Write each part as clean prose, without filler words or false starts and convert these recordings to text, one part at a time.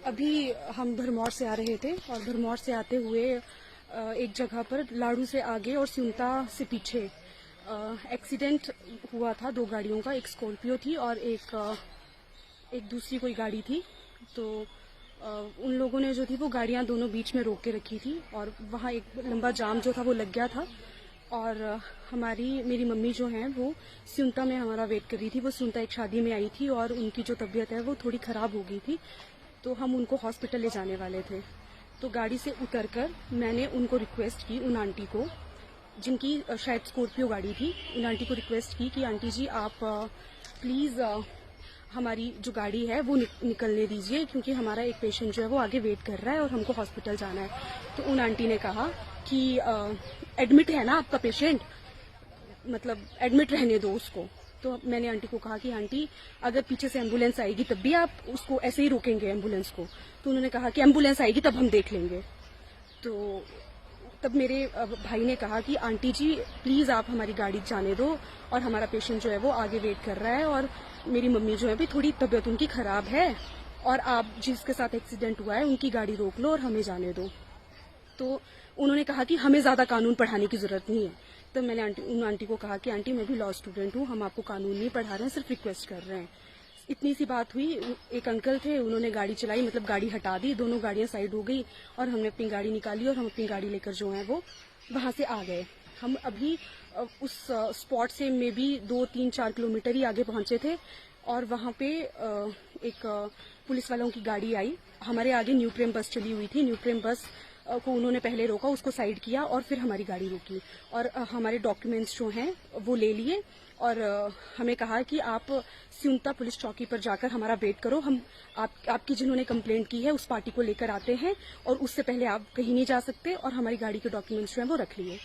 अभी हम भरमौर से आ रहे थे और भरमौर से आते हुए एक जगह पर लाड़ू से आगे और सिमटा से पीछे एक्सीडेंट हुआ था। दो गाड़ियों का, एक स्कॉर्पियो थी और एक दूसरी कोई गाड़ी थी। तो उन लोगों ने जो थी वो गाड़ियां दोनों बीच में रोक के रखी थी और वहाँ एक लंबा जाम जो था वो लग गया था। और मेरी मम्मी जो हैं वो सिमटा में हमारा वेट कर रही थी। वो सिमटा एक शादी में आई थी और उनकी जो तबीयत है वो थोड़ी ख़राब हो गई थी, तो हम उनको हॉस्पिटल ले जाने वाले थे। तो गाड़ी से उतरकर मैंने उनको रिक्वेस्ट की, उन आंटी को जिनकी शायद स्कॉर्पियो गाड़ी थी, उन आंटी को रिक्वेस्ट की कि आंटी जी आप प्लीज़ हमारी जो गाड़ी है वो निकलने दीजिए, क्योंकि हमारा एक पेशेंट जो है वो आगे वेट कर रहा है और हमको हॉस्पिटल जाना है। तो उन आंटी ने कहा कि एडमिट है ना आपका पेशेंट, मतलब एडमिट रहने दो उसको। तो मैंने आंटी को कहा कि आंटी अगर पीछे से एम्बुलेंस आएगी तब भी आप उसको ऐसे ही रोकेंगे एम्बुलेंस को? तो उन्होंने कहा कि एम्बुलेंस आएगी तब हम देख लेंगे। तो तब मेरे भाई ने कहा कि आंटी जी प्लीज़ आप हमारी गाड़ी जाने दो और हमारा पेशेंट जो है वो आगे वेट कर रहा है और मेरी मम्मी जो है भी थोड़ी तबीयत उनकी ख़राब है और आप जिसके साथ एक्सीडेंट हुआ है उनकी गाड़ी रोक लो और हमें जाने दो। तो उन्होंने कहा कि हमें ज़्यादा कानून पढ़ाने की ज़रूरत नहीं है। तो मैंने उन आंटी को कहा कि आंटी मैं भी लॉ स्टूडेंट हूँ, हम आपको कानून नहीं पढ़ा रहे हैं, सिर्फ रिक्वेस्ट कर रहे हैं। इतनी सी बात हुई। एक अंकल थे, उन्होंने गाड़ी चलाई, मतलब गाड़ी हटा दी, दोनों गाड़ियां साइड हो गई और हमने अपनी गाड़ी निकाली और हम अपनी गाड़ी लेकर जो है वो वहां से आ गए। हम अभी उस स्पॉट से में भी 2-3-4 किलोमीटर ही आगे पहुंचे थे और वहां पे एक पुलिस वालों की गाड़ी आई। हमारे आगे न्यू प्रेम बस चली हुई थी। न्यू प्रेम बस को उन्होंने पहले रोका, उसको साइड किया और फिर हमारी गाड़ी रोकी और हमारे डॉक्यूमेंट्स जो हैं वो ले लिए और हमें कहा कि आप सिमटा पुलिस चौकी पर जाकर हमारा वेट करो, हम आपकी जिन्होंने कंप्लेंट की है उस पार्टी को लेकर आते हैं और उससे पहले आप कहीं नहीं जा सकते। और हमारी गाड़ी के डॉक्यूमेंट्स जो हैं वो रख लिए।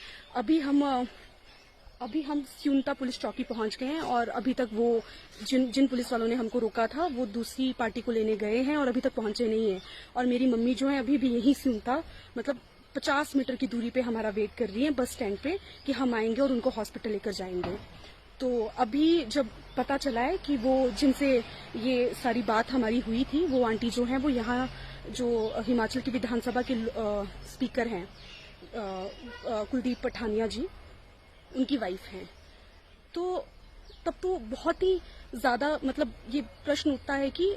अभी हम सिमटा पुलिस चौकी पहुंच गए हैं और अभी तक वो जिन पुलिस वालों ने हमको रोका था वो दूसरी पार्टी को लेने गए हैं और अभी तक पहुंचे नहीं है। और मेरी मम्मी जो है अभी भी यही सिमटा, मतलब 50 मीटर की दूरी पे हमारा वेट कर रही है बस स्टैंड पे कि हम आएंगे और उनको हॉस्पिटल लेकर जाएंगे। तो अभी जब पता चला है कि वो जिनसे ये सारी बात हमारी हुई थी, वो आंटी जो है वो यहाँ जो हिमाचल की विधानसभा के स्पीकर हैं कुलदीप पठानिया जी, उनकी वाइफ हैं। तो तब तो बहुत ही ज्यादा मतलब ये प्रश्न उठता है कि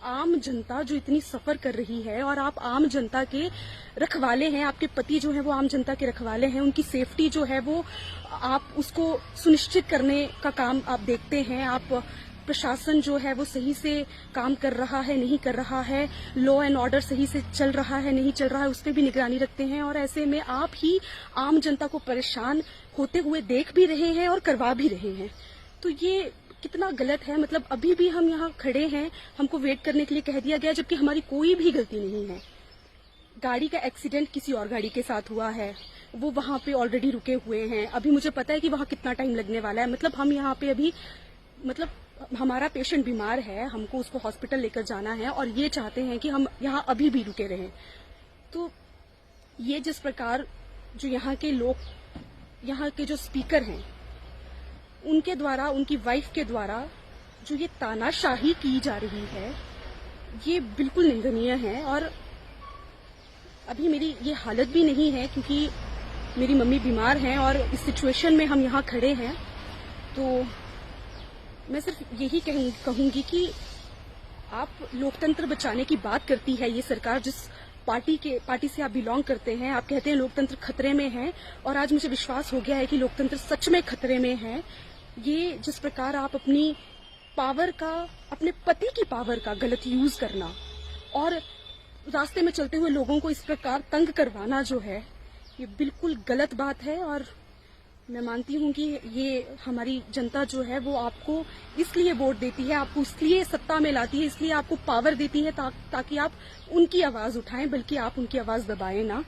आम जनता जो इतनी सफर कर रही है और आप आम जनता के रखवाले हैं, आपके पति जो है वो आम जनता के रखवाले हैं, उनकी सेफ्टी जो है वो आप उसको सुनिश्चित करने का काम आप देखते हैं। आप प्रशासन जो है वो सही से काम कर रहा है नहीं कर रहा है, लॉ एंड ऑर्डर सही से चल रहा है नहीं चल रहा है, उस पर भी निगरानी रखते हैं। और ऐसे में आप ही आम जनता को परेशान होते हुए देख भी रहे हैं और करवा भी रहे हैं। तो ये कितना गलत है। मतलब अभी भी हम यहाँ खड़े हैं, हमको वेट करने के लिए कह दिया गया जबकि हमारी कोई भी गलती नहीं है। गाड़ी का एक्सीडेंट किसी और गाड़ी के साथ हुआ है, वो वहां पे ऑलरेडी रुके हुए हैं। अभी मुझे पता है कि वहां कितना टाइम लगने वाला है। मतलब हम यहाँ पे अभी, मतलब हमारा पेशेंट बीमार है, हमको उसको हॉस्पिटल लेकर जाना है और ये चाहते हैं कि हम यहाँ अभी भी रुके रहें। तो ये जिस प्रकार जो यहाँ के लोग, यहाँ के जो स्पीकर हैं, उनके द्वारा, उनकी वाइफ के द्वारा जो ये तानाशाही की जा रही है, ये बिल्कुल निंदनीय है। और अभी मेरी ये हालत भी नहीं है क्योंकि मेरी मम्मी बीमार हैं और इस सिचुएशन में हम यहाँ खड़े हैं। तो मैं सिर्फ यही कहूंगी कि आप लोकतंत्र बचाने की बात करती है ये सरकार, जिस पार्टी से आप बिलोंग करते हैं। आप कहते हैं लोकतंत्र खतरे में है और आज मुझे विश्वास हो गया है कि लोकतंत्र सच में खतरे में है। ये जिस प्रकार आप अपनी पावर का, अपने पति की पावर का गलत यूज करना और रास्ते में चलते हुए लोगों को इस प्रकार तंग करवाना जो है, ये बिल्कुल गलत बात है। और मैं मानती हूँ कि ये हमारी जनता जो है वो आपको इसलिए वोट देती है, आपको इसलिए सत्ता में लाती है, इसलिए आपको पावर देती है ताकि आप उनकी आवाज उठाएं, बल्कि आप उनकी आवाज दबाएं ना।